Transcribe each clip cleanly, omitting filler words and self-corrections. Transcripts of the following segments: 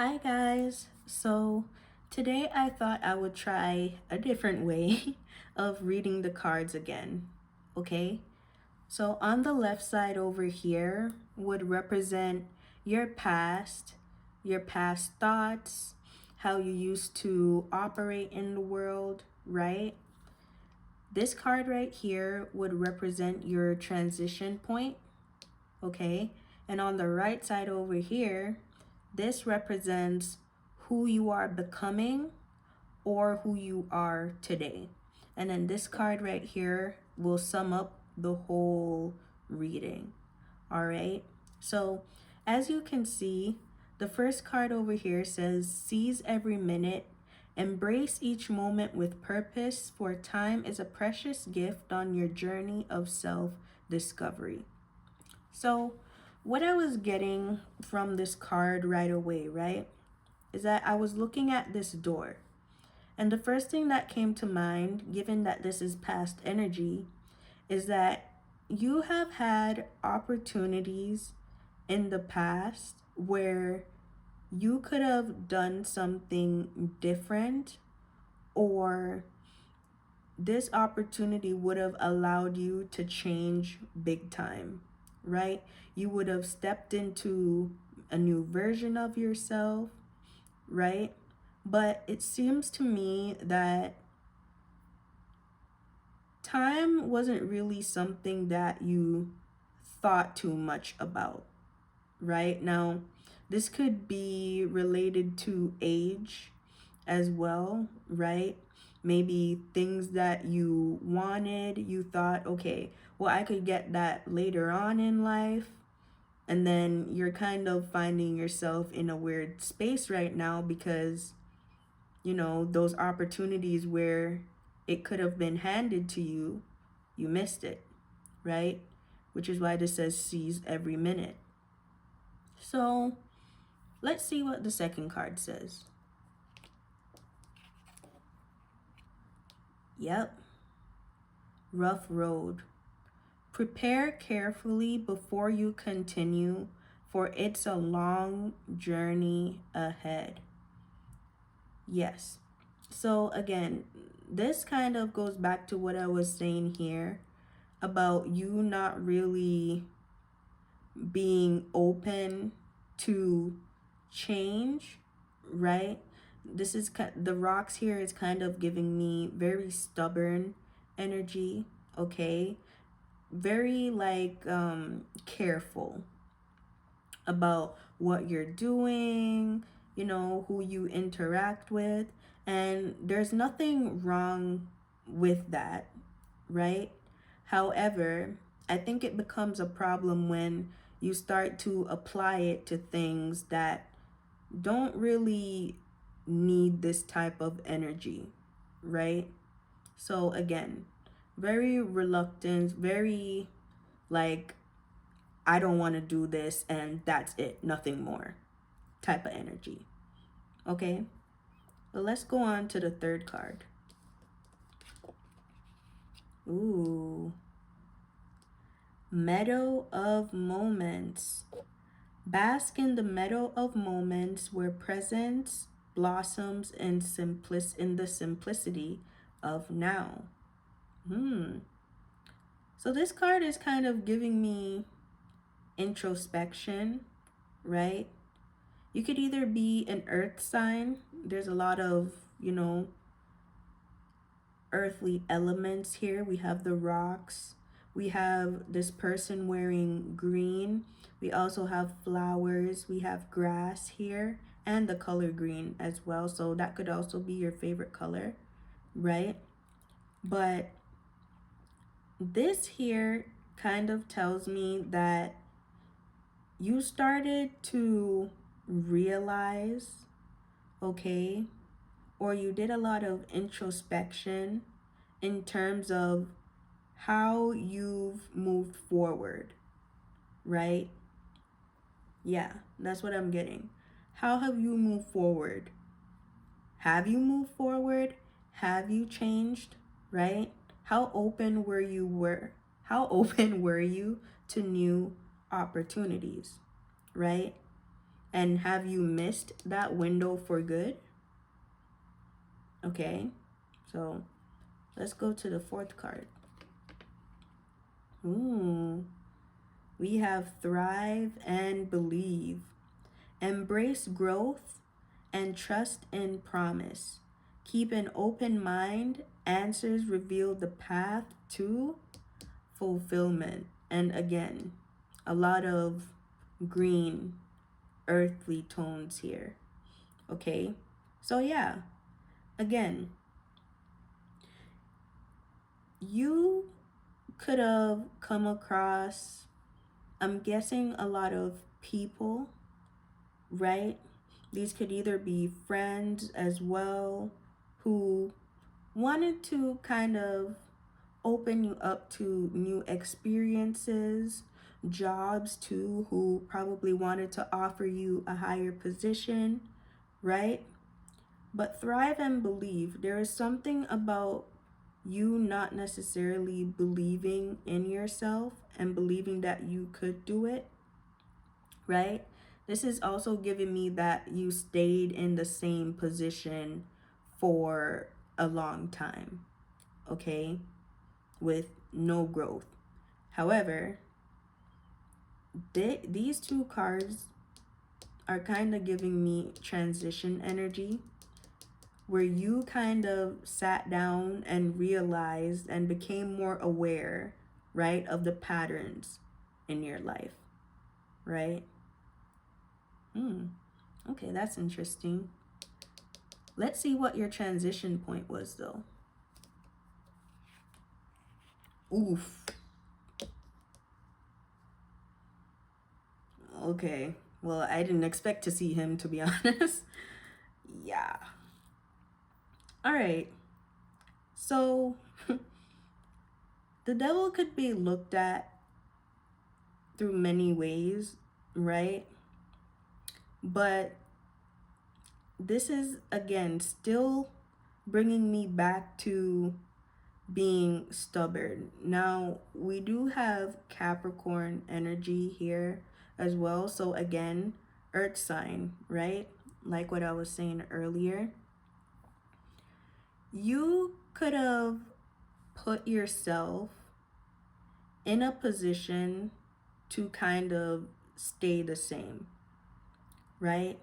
Hi guys. So today I thought I would try a different way of reading the cards again. Okay? So on the left side over here would represent your past thoughts, how you used to operate in the world, right? This card right here would represent your transition point, okay? And on the right side over here, this represents who you are becoming or who you are today. And then this card right here will sum up the whole reading. All right. So as you can see, the first card over here says, seize every minute, embrace each moment with purpose, for time is a precious gift on your journey of self-discovery. So what I was getting from this card right away, right, is that I was looking at this door. And the first thing that came to mind, given that this is past energy, is that you have had opportunities in the past where you could have done something different, or this opportunity would have allowed you to change big time, right? You would have stepped into a new version of yourself, right? But it seems to me that time wasn't really something that you thought too much about, right? Now, this could be related to age as well, right? Maybe things that you wanted, you thought, okay, well, I could get that later on in life. And then you're kind of finding yourself in a weird space right now because, those opportunities where it could have been handed to you, you missed it, right? Which is why this says seize every minute. So let's see what the second card says. Yep. Rough road. Prepare carefully before you continue, for it's a long journey ahead. Yes. So again, this kind of goes back to what I was saying here about you not really being open to change, right? This is the rocks here is kind of giving me very stubborn energy, okay? Very like careful about what you're doing, who you interact with, and there's nothing wrong with that, right? However, I think it becomes a problem when you start to apply it to things that don't really need this type of energy, right? So again, very reluctant, very like, I don't want to do this and that's it, nothing more type of energy. Okay, but let's go on to the third card. Ooh, Meadow of Moments. Bask in the meadow of moments where presence blossoms in the simplicity of now. So this card is kind of giving me introspection, right? You could either be an earth sign. There's a lot of, earthly elements here. We have the rocks. We have this person wearing green. We also have flowers. We have grass here and the color green as well. So that could also be your favorite color, right? But this here kind of tells me that you started to realize, okay, or you did a lot of introspection in terms of how you've moved forward, right? Yeah, that's what I'm getting. How have you moved forward? Have you moved forward? Have you changed, right? How open were you How open were you to new opportunities, right? And have you missed that window for good? Okay, so let's go to the fourth card. Ooh, we have thrive and believe. Embrace growth and trust in promise. Keep an open mind. Answers reveal the path to fulfillment. And again, a lot of green, earthly tones here. Okay, so yeah, again, you could have come across, I'm guessing, a lot of people, right? These could either be friends as well who wanted to kind of open you up to new experiences, jobs too, who probably wanted to offer you a higher position, right? But thrive and believe. There is something about you not necessarily believing in yourself and believing that you could do it, right? This is also giving me that you stayed in the same position for a long time, okay, with no growth. However, these two cards are kind of giving me transition energy, where you kind of sat down and realized and became more aware, right, of the patterns in your life, right? Okay, that's interesting. Let's see what your transition point was, though. Oof. Okay. Well, I didn't expect to see him, to be honest. Yeah. All right. So, the devil could be looked at through many ways, right? But this is, again, still bringing me back to being stubborn. Now, we do have Capricorn energy here as well. So again, earth sign, right? Like what I was saying earlier. You could have put yourself in a position to kind of stay the same, right?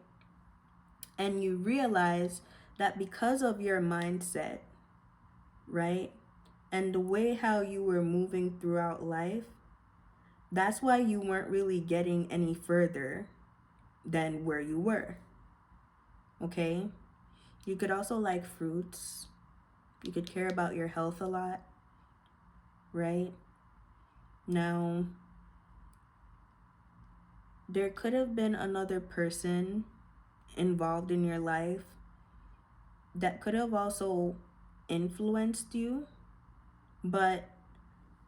And you realize that because of your mindset, right? And the way how you were moving throughout life, that's why you weren't really getting any further than where you were. Okay? You could also like fruits. You could care about your health a lot, right? Now, there could have been another person involved in your life that could have also influenced you, but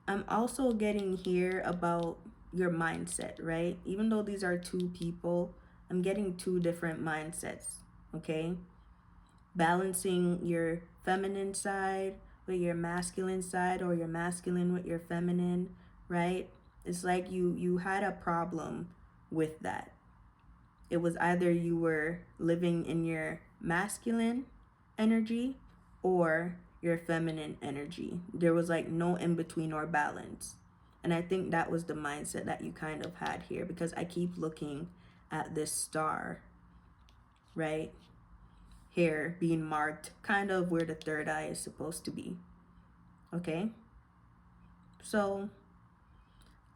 I'm also getting here about your mindset, right? Even though these are two people, I'm getting two different mindsets, okay? Balancing your feminine side with your masculine side, or your masculine with your feminine, right? It's like you had a problem with that. It was either you were living in your masculine energy or your feminine energy. There was like no in between or balance. And I think that was the mindset that you kind of had here, because I keep looking at this star, right? Here being marked kind of where the third eye is supposed to be. Okay? So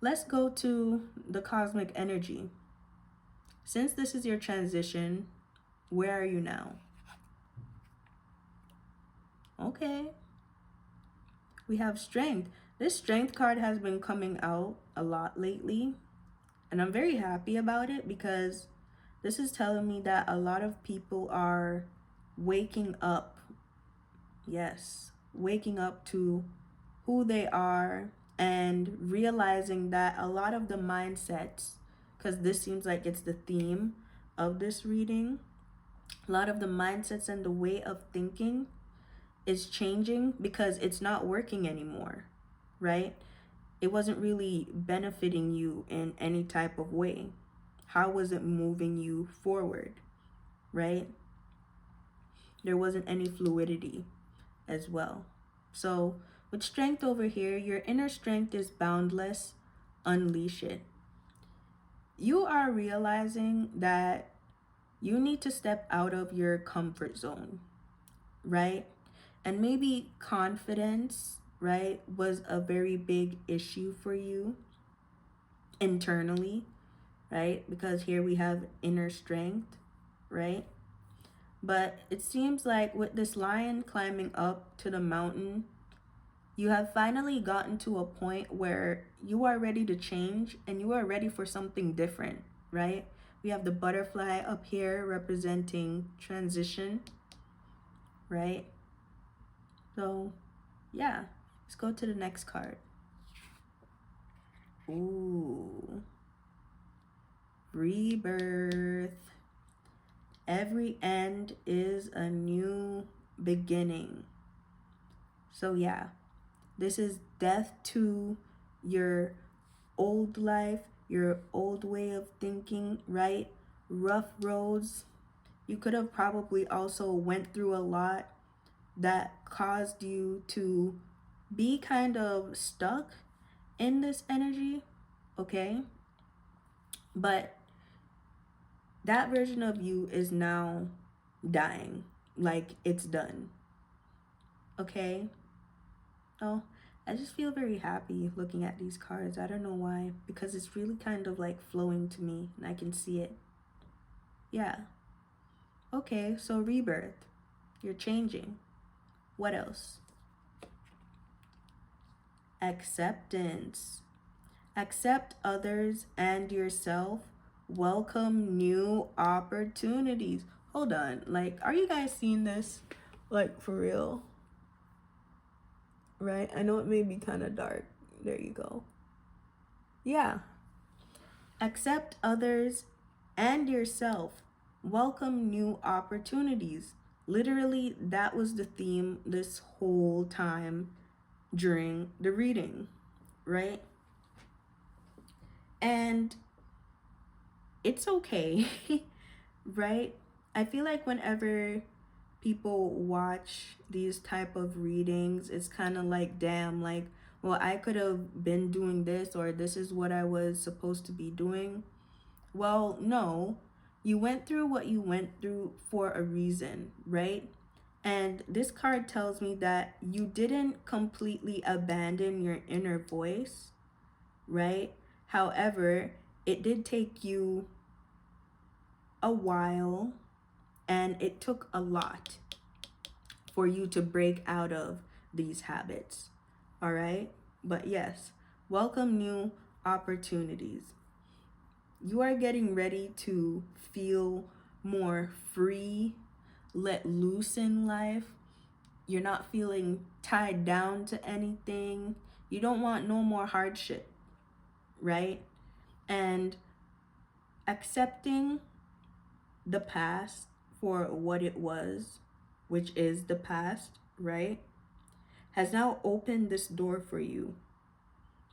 let's go to the cosmic energy. Since this is your transition, where are you now? Okay. We have strength. This strength card has been coming out a lot lately, and I'm very happy about it, because this is telling me that a lot of people are waking up. Yes, waking up to who they are and realizing that a lot of the mindsets, because this seems like it's the theme of this reading, a lot of the mindsets and the way of thinking is changing because it's not working anymore, right? It wasn't really benefiting you in any type of way. how was it moving you forward, right? There wasn't any fluidity as well. So with strength over here, your inner strength is boundless. Unleash it. You are realizing that you need to step out of your comfort zone, right? And maybe confidence, right, was a very big issue for you internally, right? Because here we have inner strength, right? But it seems like with this lion climbing up to the mountain, you have finally gotten to a point where you are ready to change and you are ready for something different, right? We have the butterfly up here representing transition, right? So, yeah, let's go to the next card. Ooh, Rebirth. Every end is a new beginning. So, yeah, this is death to your old life, your old way of thinking, right? Rough roads. You could have probably also went through a lot that caused you to be kind of stuck in this energy, okay? But that version of you is now dying. Like, it's done, okay? Oh, I just feel very happy looking at these cards. I don't know why, because it's really kind of like flowing to me and I can see it. Yeah. Okay, so rebirth. You're changing. What else? Acceptance. Accept others and yourself. Welcome new opportunities. Hold on. Like, are you guys seeing this? Like, for real? Right? I know it may be kind of dark. There you go. Yeah. Accept others and yourself. Welcome new opportunities. Literally, that was the theme this whole time during the reading, right? And it's okay, right? I feel like whenever people watch these type of readings, it's kind of like, damn, like, well, I could have been doing this, or this is what I was supposed to be doing. Well, no, you went through what you went through for a reason, right? And this card tells me that you didn't completely abandon your inner voice, right? However, it did take you a while and it took a lot for you to break out of these habits, all right? But yes, welcome new opportunities. You are getting ready to feel more free, let loose in life. You're not feeling tied down to anything. You don't want no more hardship, right? And accepting the past for what it was, which is the past, right, has now opened this door for you.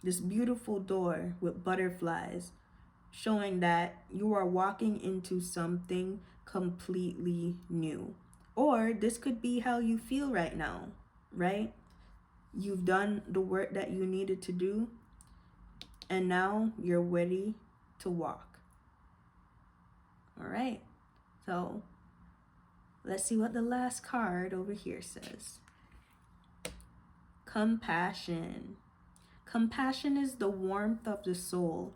This beautiful door with butterflies, showing that you are walking into something completely new. Or this could be how you feel right now, right? You've done the work that you needed to do, and now you're ready to walk. All right. So let's see what the last card over here says. Compassion. Compassion is the warmth of the soul.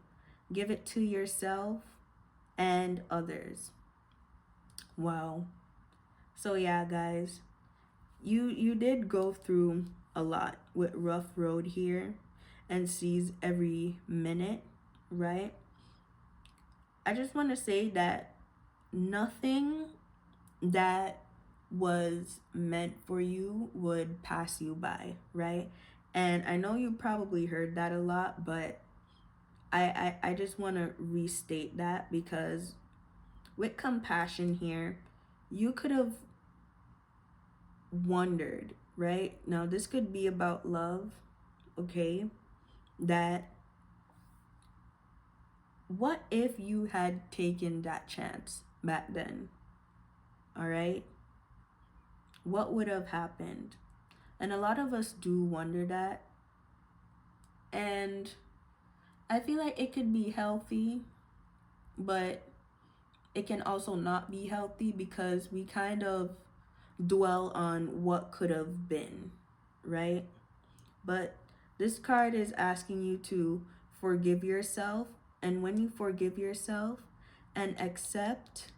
Give it to yourself and others. Wow. So yeah, guys, you did go through a lot with rough road here and seize every minute, right? I just want to say that nothing that was meant for you would pass you by, right? And I know you probably heard that a lot, but I just want to restate that, because with compassion here, you could have wondered, right? Now, this could be about love, okay? That What if you had taken that chance back then? All right? What would have happened? And a lot of us do wonder that. And I feel like it could be healthy, but it can also not be healthy because we kind of dwell on what could have been, right? But this card is asking you to forgive yourself. And when you forgive yourself and accept,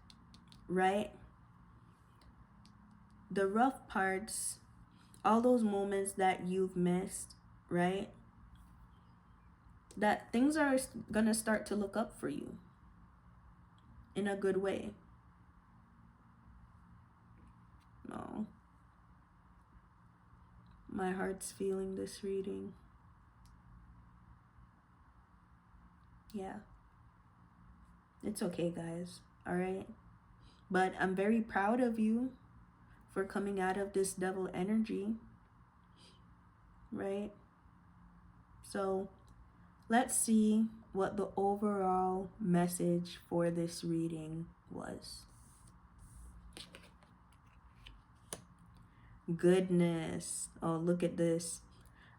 right, the rough parts, all those moments that you've missed, right, that things are going to start to look up for you in a good way. No. My heart's feeling this reading. Yeah. It's okay, guys. All right? But I'm very proud of you for coming out of this devil energy. Right? So, let's see what the overall message for this reading was. Goodness. Oh, look at this.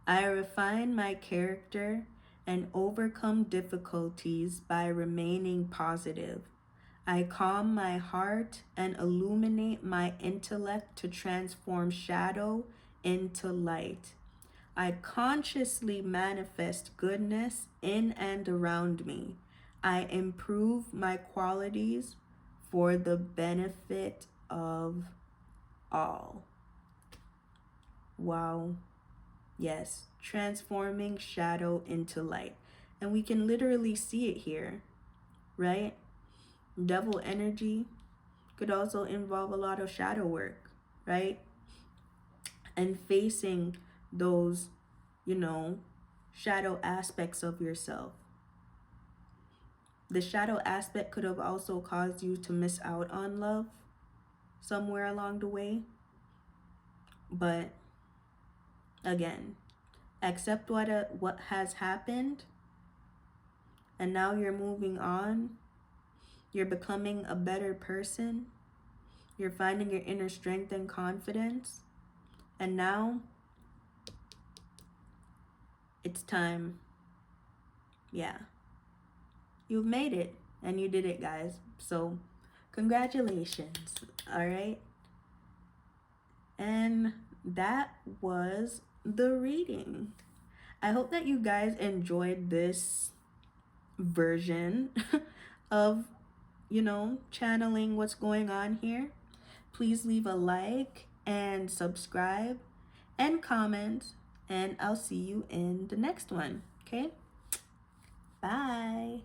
I refine my character and overcome difficulties by remaining positive. I calm my heart and illuminate my intellect to transform shadow into light. I consciously manifest goodness in and around me. I improve my qualities for the benefit of all. Wow. Yes, transforming shadow into light. And we can literally see it here, right? Devil energy could also involve a lot of shadow work, right? And facing those, shadow aspects of yourself. The shadow aspect could have also caused you to miss out on love somewhere along the way. But again, accept what has happened, and now you're moving on. You're becoming a better person. You're finding your inner strength and confidence. And now it's time. Yeah. You've made it, and you did it, guys. So congratulations. All right. And that was the reading. I hope that you guys enjoyed this version of, channeling what's going on here. Please leave a like and subscribe and comment, and I'll see you in the next one. Okay? Bye.